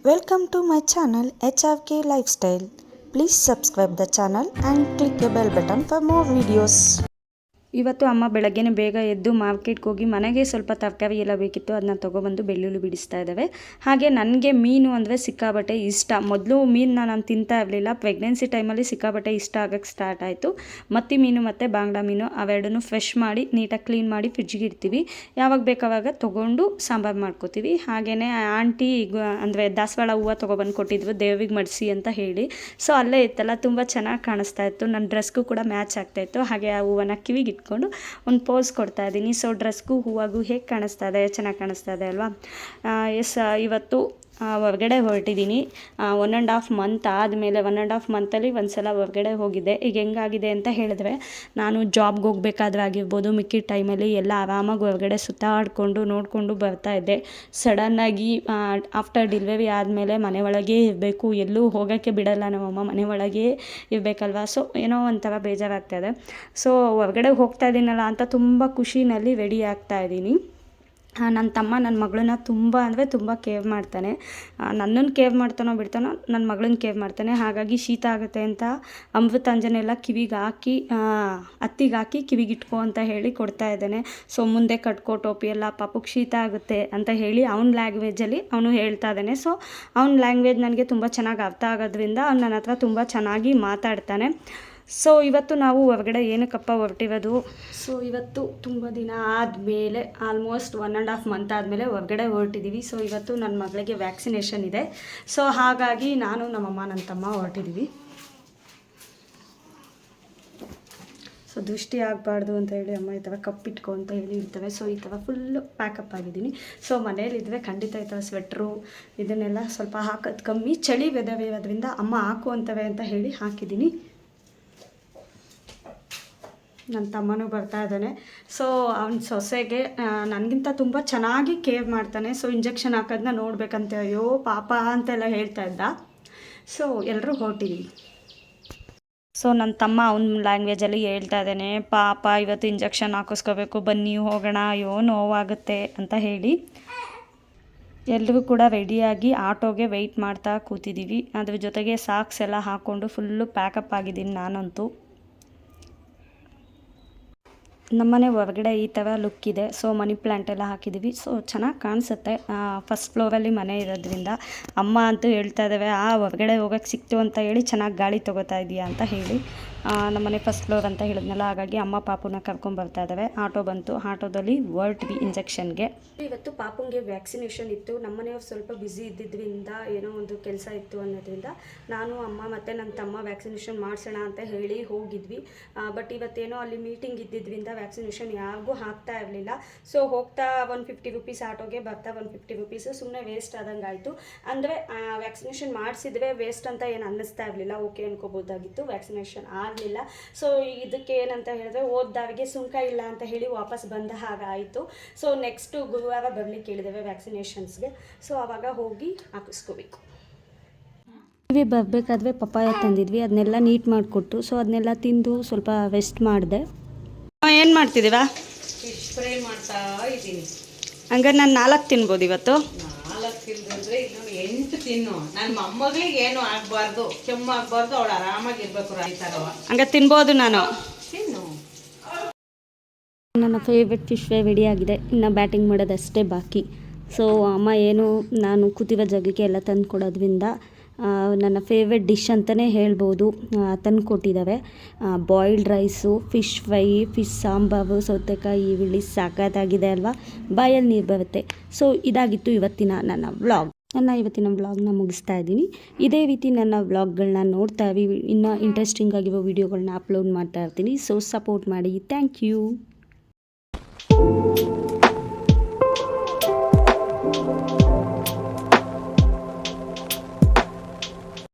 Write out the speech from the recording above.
Welcome to my channel HRK Lifestyle. Please subscribe the channel and click the bell button for more videos. ಇವತ್ತು ಅಮ್ಮ ಬೆಳಗ್ಗೆನೇ ಬೇಗ ಎದ್ದು ಮಾರ್ಕೆಟ್ಗೆ ಹೋಗಿ ಮನೆಗೆ ಸ್ವಲ್ಪ ತರಕಾರಿ ಎಲ್ಲ ಬೇಕಿತ್ತು, ಅದನ್ನ ತೊಗೊಬಂದು ಬೆಳ್ಳುಳ್ಳಿ ಬಿಡಿಸ್ತಾ ಇದ್ದಾವೆ. ಹಾಗೆ ನನಗೆ ಮೀನು ಅಂದರೆ ಸಿಕ್ಕಾಬಟ್ಟೆ ಇಷ್ಟ. ಮೊದಲು ಮೀನನ್ನ ನಾನು ತಿಂತಾ ಇರಲಿಲ್ಲ. ಪ್ರೆಗ್ನೆನ್ಸಿ ಟೈಮಲ್ಲಿ ಸಿಕ್ಕಾಬಟ್ಟೆ ಇಷ್ಟ ಆಗೋಕ್ಕೆ ಸ್ಟಾರ್ಟ್ ಆಯಿತು. ಮತ್ತಿ ಮೀನು ಮತ್ತು ಬಾಂಗ್ಡಾ ಮೀನು ಅವೆರಡನ್ನೂ ಫ್ರೆಶ್ ಮಾಡಿ ನೀಟಾಗಿ ಕ್ಲೀನ್ ಮಾಡಿ ಫ್ರಿಡ್ಜಿಗೆ ಇಡ್ತೀವಿ. ಯಾವಾಗ ಬೇಕಾವಾಗ ತೊಗೊಂಡು ಸಾಂಬಾರು ಮಾಡ್ಕೋತೀವಿ. ಹಾಗೆಯೇ ಆಂಟಿ ಅಂದರೆ ದಾಸವಾಳ ಹೂವು ತೊಗೊಬಂದು ಕೊಟ್ಟಿದ್ವು ದೇವಿಗೆ ಮಡಿಸಿ ಅಂತ ಹೇಳಿ. ಸೊ ಅಲ್ಲೇ ಇತ್ತಲ್ಲ, ತುಂಬ ಚೆನ್ನಾಗಿ ಕಾಣಿಸ್ತಾ ಇತ್ತು. ನನ್ನ ಡ್ರೆಸ್ಗೂ ಕೂಡ ಮ್ಯಾಚ್ ಆಗ್ತಾಯಿತ್ತು. ಹಾಗೆ ಆ ಹೂವನ್ನ ಕಿವಿಗೆ ಇಟ್ಕೊಂಡು ಒಂದು ಪೋಸ್ ಕೊಡ್ತಾ ಇದ್ದೀನಿ. ಸೊ ಡ್ರೆಸ್ಗೂ ಹೂವಾಗೂ ಹೇಗೆ ಕಾಣಿಸ್ತಾ ಇದೆ, ಚೆನ್ನಾಗಿ ಕಾಣಿಸ್ತಾ ಇದೆ ಅಲ್ವಾ? ಇವತ್ತು ಹೊರಗಡೆ ಹೊರಟಿದ್ದೀನಿ. 1.5 ಮಂತ್ ಆದಮೇಲೆ 1.5 ಮಂತಲ್ಲಿ ಒಂದು ಸಲ ಹೊರಗಡೆ ಹೋಗಿದ್ದೆ. ಈಗ ಹೆಂಗಾಗಿದೆ ಅಂತ ಹೇಳಿದ್ರೆ, ನಾನು ಜಾಬ್ಗೆ ಹೋಗ್ಬೇಕಾದ್ರೆ ಆಗಿರ್ಬೋದು, ಮಿಕ್ಕಿದ ಟೈಮಲ್ಲಿ ಎಲ್ಲ ಆರಾಮಾಗಿ ಹೊರಗಡೆ ಸುತ್ತಾಡಿಕೊಂಡು ನೋಡಿಕೊಂಡು ಬರ್ತಾಯಿದ್ದೆ. ಸಡನ್ನಾಗಿ ಆಫ್ಟರ್ ಡೆಲಿವರಿ ಆದಮೇಲೆ ಮನೆ ಒಳಗೆ ಇರಬೇಕು, ಎಲ್ಲೂ ಹೋಗೋಕ್ಕೆ ಬಿಡಲ್ಲ ನಮ್ಮಮ್ಮ, ಮನೆ ಒಳಗೆ ಇರಬೇಕಲ್ವ. ಸೊ ಏನೋ ಒಂಥರ ಬೇಜಾರಾಗ್ತಾಯಿದೆ. ಸೊ ಹೊರಗಡೆ ಹೋಗ್ತಾ ಇದ್ದೀನಲ್ಲ ಅಂತ ತುಂಬ ಖುಷಿನಲ್ಲಿ ರೆಡಿ ಆಗ್ತಾಯಿದ್ದೀನಿ. ನನ್ನ ತಮ್ಮ ನನ್ನ ಮಗಳನ್ನ ತುಂಬ ಅಂದರೆ ತುಂಬ ಕೇರ್ ಮಾಡ್ತಾನೆ. ನನ್ನನ್ನು ಕೇರ್ ಮಾಡ್ತಾನೋ ಬಿಡ್ತಾನೋ, ನನ್ನ ಮಗಳನ್ನ ಕೇರ್ ಮಾಡ್ತಾನೆ. ಹಾಗಾಗಿ ಶೀತ ಆಗುತ್ತೆ ಅಂತ ಅಮೃತಾಂಜನೆಲ್ಲ ಕಿವಿಗೆ ಹಾಕಿ ಹತ್ತಿಗೆ ಹಾಕಿ ಕಿವಿಗೆ ಇಟ್ಕೊ ಅಂತ ಹೇಳಿ ಕೊಡ್ತಾ ಇದ್ದಾನೆ. ಸೊ ಮುಂದೆ ಕಟ್ಕೋ ಟೋಪಿ ಎಲ್ಲ, ಪಾಪಕ್ಕೆ ಶೀತ ಆಗುತ್ತೆ ಅಂತ ಹೇಳಿ ಅವ್ನ ಲ್ಯಾಂಗ್ವೇಜಲ್ಲಿ ಅವನು ಹೇಳ್ತಾ ಇದ್ದಾನೆ. ಸೊ ಅವ್ನ ಲ್ಯಾಂಗ್ವೇಜ್ ನನಗೆ ತುಂಬ ಚೆನ್ನಾಗಿ ಅರ್ಥ ಆಗೋದ್ರಿಂದ ಅವ್ನು ನನ್ನ ಹತ್ರ ತುಂಬ ಚೆನ್ನಾಗಿ ಮಾತಾಡ್ತಾನೆ. ಸೊ ಇವತ್ತು ನಾವು ಹೊರಗಡೆ ಏನಕ್ಕಪ್ಪ ಹೊರಟಿರೋದು? ಸೊ ಇವತ್ತು ತುಂಬ ದಿನ ಆದಮೇಲೆ, ಆಲ್ಮೋಸ್ಟ್ 1.5 ಮಂತ್ ಆದಮೇಲೆ ಹೊರಗಡೆ ಹೊರಟಿದ್ದೀವಿ. ಸೊ ಇವತ್ತು ನನ್ನ ಮಗಳಿಗೆ ವ್ಯಾಕ್ಸಿನೇಷನ್ ಇದೆ. ಸೊ ಹಾಗಾಗಿ ನಾನು, ನಮ್ಮಮ್ಮ, ನನ್ನ ತಮ್ಮ ಹೊರಟಿದ್ದೀವಿ. ಸೊ ದೃಷ್ಟಿ ಆಗಬಾರ್ದು ಅಂತ ಹೇಳಿ ಅಮ್ಮ ಈ ಥರ ಕಪ್ಪಿಟ್ಕೊ ಅಂತ ಹೇಳಿ ಇರ್ತವೆ. ಸೊ ಈ ಥರ ಫುಲ್ಲು ಪ್ಯಾಕಪ್ ಆಗಿದ್ದೀನಿ. ಸೊ ಮನೇಲಿದ್ದರೆ ಖಂಡಿತ ಈ ಥರ ಸ್ವೆಟ್ರು ಇದನ್ನೆಲ್ಲ ಸ್ವಲ್ಪ ಹಾಕೋದು ಕಮ್ಮಿ. ಚಳಿ ವೆದರ್ ಇರೋದ್ರಿಂದ ಅಮ್ಮ ಹಾಕು ಅಂತವೆ ಅಂತ ಹೇಳಿ ಹಾಕಿದ್ದೀನಿ. ನನ್ನ ತಮ್ಮನೂ ಬರ್ತಾ ಇದ್ದಾನೆ. ಸೊ ಅವನ ಸೊಸೆಗೆ ನನಗಿಂತ ತುಂಬ ಚೆನ್ನಾಗಿ ಕೇರ್ ಮಾಡ್ತಾನೆ. ಸೊ ಇಂಜೆಕ್ಷನ್ ಹಾಕೋದನ್ನ ನೋಡ್ಬೇಕಂತೆ, ಅಯ್ಯೋ ಪಾಪ ಅಂತೆಲ್ಲ ಹೇಳ್ತಾ ಇದ್ದ. ಸೊ ಎಲ್ಲರೂ ಹೊರಟಿದ್ದೀವಿ. ಸೊ ನನ್ನ ತಮ್ಮ ಅವನ ಲ್ಯಾಂಗ್ವೇಜಲ್ಲಿ ಹೇಳ್ತಾ ಇದ್ದಾನೆ, ಪಾಪ ಇವತ್ತು ಇಂಜೆಕ್ಷನ್ ಹಾಕಿಸ್ಕೋಬೇಕು, ಬನ್ನಿ ಹೋಗೋಣ, ಅಯ್ಯೋ ನೋವಾಗುತ್ತೆ ಅಂತ ಹೇಳಿ. ಎಲ್ಲರೂ ಕೂಡ ರೆಡಿಯಾಗಿ ಆಟೋಗೆ ವೆಯ್ಟ್ ಮಾಡ್ತಾ ಕೂತಿದ್ದೀವಿ. ಅದ್ರ ಜೊತೆಗೆ ಸಾಕ್ಸ್ ಎಲ್ಲ ಹಾಕ್ಕೊಂಡು ಫುಲ್ಲು ಪ್ಯಾಕಪ್ ಆಗಿದ್ದೀನಿ ನಾನಂತೂ. ನಮ್ಮನೆ ಹೊರಗಡೆ ಈ ಥರ ಲುಕ್ ಇದೆ. ಸೊ ಮನಿ ಪ್ಲ್ಯಾಂಟ್ ಎಲ್ಲ ಹಾಕಿದ್ದೀವಿ. ಸೊ ಚೆನ್ನಾಗಿ ಕಾಣಿಸುತ್ತೆ. ಫಸ್ಟ್ ಫ್ಲೋರಲ್ಲಿ ಮನೆ ಇರೋದ್ರಿಂದ ಅಮ್ಮ ಅಂತೂ ಹೇಳ್ತಾ ಇದ್ದಾವೆ, ಹೊರಗಡೆ ಹೋಗೋಕ್ಕೆ ಸಿಕ್ತು ಅಂತ ಹೇಳಿ ಚೆನ್ನಾಗಿ ಗಾಳಿ ತೊಗೋತಾ ಇದೆಯಾ ಅಂತ ಹೇಳಿ. ನಮ್ಮನೆ ಫಸ್ಟ್ ಫ್ಲೋರ್ ಅಂತ ಹೇಳಿದ್ನಲ್ಲ, ಹಾಗಾಗಿ ಅಮ್ಮ ಪಾಪುನ ಕರ್ಕೊಂಬರ್ತಾ ಇದ್ದಾವೆ. ಆಟೋ ಬಂತು, ಆಟೋದಲ್ಲಿ ಹೊರಟ್ವಿ ಇಂಜೆಕ್ಷನ್ಗೆ. ಇವತ್ತು ಪಾಪುಂಗೆ ವ್ಯಾಕ್ಸಿನೇಷನ್ ಇತ್ತು. ನಮ್ಮನೆಯವ್ರು ಸ್ವಲ್ಪ ಬ್ಯುಸಿ ಇದ್ದಿದ್ದರಿಂದ, ಏನೋ ಒಂದು ಕೆಲಸ ಇತ್ತು ಅನ್ನೋದ್ರಿಂದ ನಾನು, ಅಮ್ಮ ಮತ್ತು ನನ್ನ ತಮ್ಮ ವ್ಯಾಕ್ಸಿನೇಷನ್ ಮಾಡಿಸೋಣ ಅಂತ ಹೇಳಿ ಹೋಗಿದ್ವಿ. ಬಟ್ ಇವತ್ತೇನೋ ಅಲ್ಲಿ ಮೀಟಿಂಗ್ ಇದ್ದಿದ್ದರಿಂದ ವ್ಯಾಕ್ಸಿನೇಷನ್ ಯಾರಿಗೂ ಹಾಕ್ತಾ ಇರಲಿಲ್ಲ. ಸೊ ಹೋಗ್ತಾ 150 ರುಪೀಸ್ ಆಟೋಗೆ, ಬರ್ತಾ 150 ರುಪೀಸು ಸುಮ್ಮನೆ ವೇಸ್ಟ್ ಆದಂಗೆ ಆಯಿತು. ಅಂದರೆ ವ್ಯಾಕ್ಸಿನೇಷನ್ ಮಾಡಿಸಿದ್ರೆ ವೇಸ್ಟ್ ಅಂತ ಏನು ಅನ್ನಿಸ್ತಾ ಇರಲಿಲ್ಲ. ಓಕೆ ಅನ್ಕೋಬೋದಾಗಿತ್ತು. ವ್ಯಾಕ್ಸಿನೇಷನ್ ಆಗಲಿಲ್ಲ. ಸೊ ಇದಕ್ಕೆ ಏನಂತ ಹೇಳಿದ್ರೆ, ಓದ್ದಾವಿಗೆ ಸುಂಕ ಇಲ್ಲ ಅಂತ ಹೇಳಿ ವಾಪಸ್ ಬಂದ ಹಾಗಾಯಿತು. ಸೊ ನೆಕ್ಸ್ಟು ಗುರುವಾರ ಬರಲಿಕ್ಕೆ ಹೇಳಿದ್ದೇವೆ ವ್ಯಾಕ್ಸಿನೇಷನ್ಸ್ಗೆ. ಸೊ ಆವಾಗ ಹೋಗಿ ಹಾಕಿಸ್ಕೋಬೇಕು. ಬರಬೇಕಾದ್ರೆ ಪಪ್ಪಾಯ ತಂದಿದ್ವಿ, ಅದನ್ನೆಲ್ಲ ನೀಟ್ ಮಾಡಿಕೊಟ್ಟು, ಸೊ ಅದನ್ನೆಲ್ಲ ತಿಂದು ಸ್ವಲ್ಪ ರೆಸ್ಟ್ ಮಾಡಿದೆ. ಏನು ಮಾಡ್ತಿದ್ದೀವಾ? ಫಿಶ್ ಫ್ರೈ ಮಾಡ್ತಾ ಇದ್ದೀನಿ. ಹಂಗಾರೆ ನಾನು 4 ತಿನ್ಬೋದು ಇವತ್ತು. 4 ತಿಂದ್ರೆ ಇನ್ನು 8 ತಿನ್ನು. ನನ್ನ ಮೊಮ್ಮಗಳಿಗೆ ಏನು ಆಗಬಾರ್ದು, ಕೆಮ್ಮು ಆಗಬಾರ್ದು, ಅವಳು ಆರಾಮಾಗಿರ್ಬೇಕು. ರೈತರವ ಹಂಗಾರೆ ತಿನ್ಬೋದು ನಾನು. ತಿನ್ನು. ನನ್ನ ಫೇವ್ರೆಟ್ ಫಿಶ್ ಫ್ರೈ ರೆಡಿ ಆಗಿದೆ. ಇನ್ನು ಬ್ಯಾಟಿಂಗ್ ಮಾಡೋದಷ್ಟೇ ಬಾಕಿ. ಸೊ ಅಮ್ಮ ಏನು ನಾನು ಕೂತಿರೋ ಜಾಗಕ್ಕೆ ಎಲ್ಲ ತಂದು ಕೊಡೋದ್ರಿಂದ ನನ್ನ ಫೇವ್ರೆಟ್ ಡಿಶ್ ಅಂತಲೇ ಹೇಳ್ಬೋದು ತಂದು ಕೊಟ್ಟಿದ್ದಾವೆ. Boiled rice, fish fry, fish sambar, ಸೌತೆಕಾಯಿ, ಈರುಳ್ಳಿ, ಸಾಕಾಗಿದೆ ಅಲ್ವಾ? ಬಾಯಲ್ಲಿ ನೀರು ಬರುತ್ತೆ. ಸೊ ಇದಾಗಿತ್ತು ಇವತ್ತಿನ ನನ್ನ ವ್ಲಾಗ್. ಇವತ್ತಿನ ವ್ಲಾಗ್ನ ಮುಗಿಸ್ತಾ ಇದ್ದೀನಿ. ಇದೇ ರೀತಿ ನನ್ನ ವ್ಲಾಗ್ಗಳನ್ನ ನೋಡ್ತಾ ಇನ್ನೂ ಇಂಟ್ರೆಸ್ಟಿಂಗ್ ಆಗಿರೋ ವೀಡಿಯೋಗಳನ್ನ ಅಪ್ಲೋಡ್ ಮಾಡ್ತಾ ಇರ್ತೀನಿ. ಸೊ ಸಪೋರ್ಟ್ ಮಾಡಿ. Thank you.